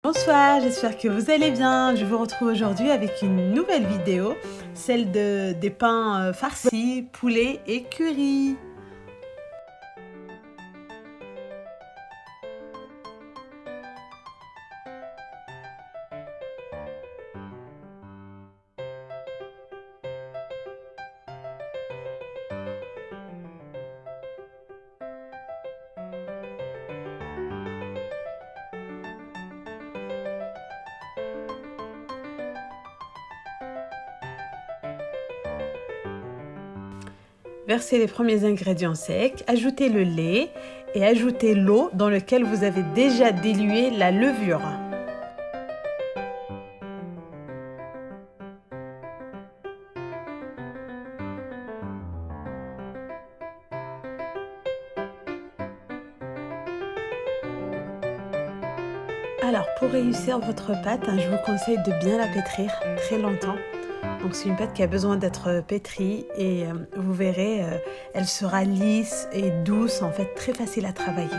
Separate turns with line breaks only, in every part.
Bonsoir, j'espère que vous allez bien. Je vous retrouve aujourd'hui avec une nouvelle vidéo, celle des pains farcis, poulet et curry. Versez les premiers ingrédients secs, ajoutez le lait et ajoutez l'eau dans laquelle vous avez déjà dilué la levure. Alors pour réussir votre pâte, je vous conseille de bien la pétrir très longtemps. Donc c'est une pâte qui a besoin d'être pétrie et vous verrez, elle sera lisse et douce, en fait très facile à travailler.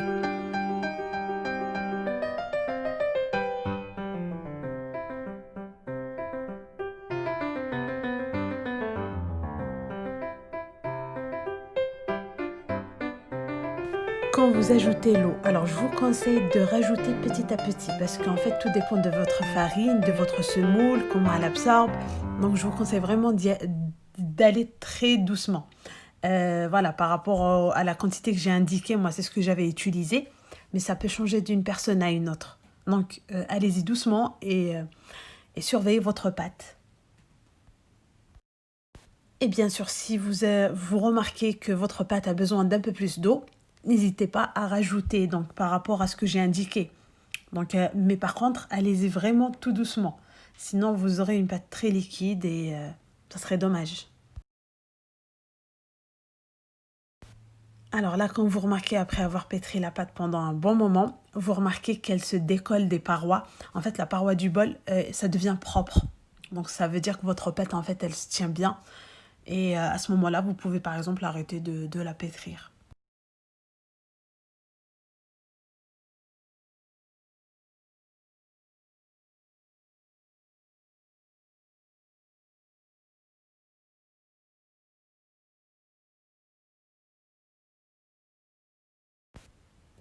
Quand vous ajoutez l'eau, alors je vous conseille de rajouter petit à petit parce qu'en fait tout dépend de votre farine, de votre semoule, comment elle absorbe. Donc je vous conseille vraiment d'aller très doucement. Voilà, par rapport à la quantité que j'ai indiquée, moi c'est ce que j'avais utilisé, mais ça peut changer d'une personne à une autre. Donc allez-y doucement et surveillez votre pâte. Et bien sûr, si vous remarquez que votre pâte a besoin d'un peu plus d'eau, n'hésitez pas à rajouter donc, par rapport à ce que j'ai indiqué. Donc, mais par contre, allez-y vraiment tout doucement. Sinon, vous aurez une pâte très liquide et ça serait dommage. Alors là, quand vous remarquez, après avoir pétri la pâte pendant un bon moment, vous remarquez qu'elle se décolle des parois. En fait, la paroi du bol, ça devient propre. Donc, ça veut dire que votre pâte, en fait, elle se tient bien. Et à ce moment-là, vous pouvez par exemple arrêter de la pétrir.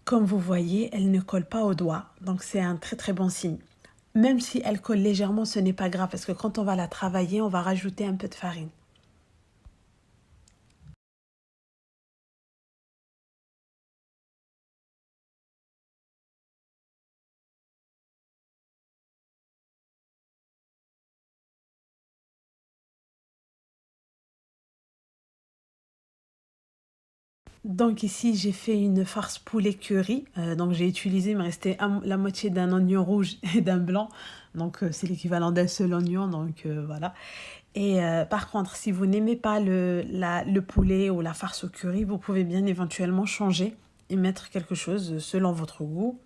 Comme vous voyez, elle ne colle pas au doigt, donc c'est un très très bon signe. Même si elle colle légèrement, ce n'est pas grave parce que quand on va la travailler, on va rajouter un peu de farine. Donc ici, j'ai fait une farce poulet curry. Donc j'ai utilisé, il me restait la moitié d'un oignon rouge et d'un blanc. Donc c'est l'équivalent d'un seul oignon, donc voilà. Et par contre, si vous n'aimez pas le poulet ou la farce au curry, vous pouvez bien éventuellement changer et mettre quelque chose selon votre goût.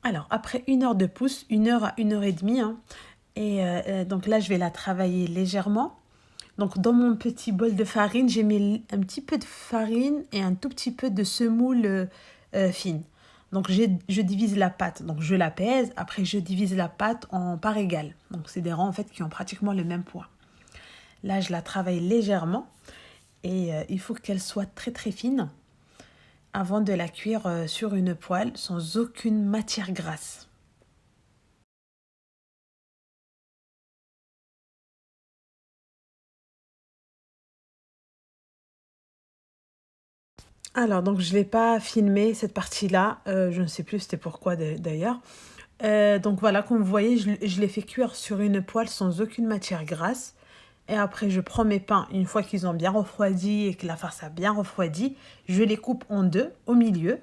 Alors, après 1 heure de pousse, 1 heure à 1 heure et demie, hein, et donc là, je vais la travailler légèrement. Donc, dans mon petit bol de farine, j'ai mis un petit peu de farine et un tout petit peu de semoule fine. Donc, je divise la pâte. Donc, je la pèse. Après, je divise la pâte en parts égales. Donc, c'est des rangs en fait qui ont pratiquement le même poids. Là, je la travaille légèrement et il faut qu'elle soit très très fine avant de la cuire sur une poêle sans aucune matière grasse. Alors, donc, je ne l'ai pas filmé cette partie-là. Je ne sais plus c'était pourquoi d'ailleurs. Donc voilà, comme vous voyez, je les fais cuire sur une poêle sans aucune matière grasse. Et après, je prends mes pains, une fois qu'ils ont bien refroidi et que la farce a bien refroidi, je les coupe en deux au milieu.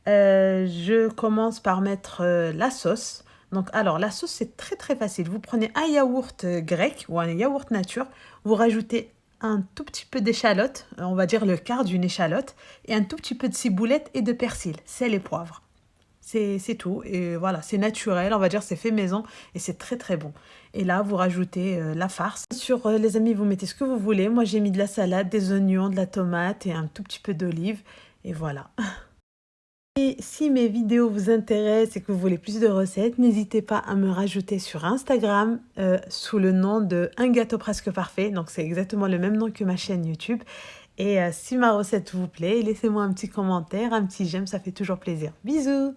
Je commence par mettre la sauce. Donc, alors, la sauce, c'est très très facile. Vous prenez un yaourt grec ou un yaourt nature, vous rajoutez un tout petit peu d'échalote, on va dire le quart d'une échalote, et un tout petit peu de ciboulette et de persil, sel et poivre. C'est tout. Et voilà, c'est naturel, on va dire, c'est fait maison et c'est très très bon. Et là, vous rajoutez la farce. Bien sûr, les amis, vous mettez ce que vous voulez. Moi, j'ai mis de la salade, des oignons, de la tomate et un tout petit peu d'olive. Et voilà. Et si mes vidéos vous intéressent et que vous voulez plus de recettes, n'hésitez pas à me rajouter sur Instagram sous le nom de Un gâteau presque parfait. Donc c'est exactement le même nom que ma chaîne YouTube. Et si ma recette vous plaît, laissez-moi un petit commentaire, un petit j'aime, ça fait toujours plaisir. Bisous!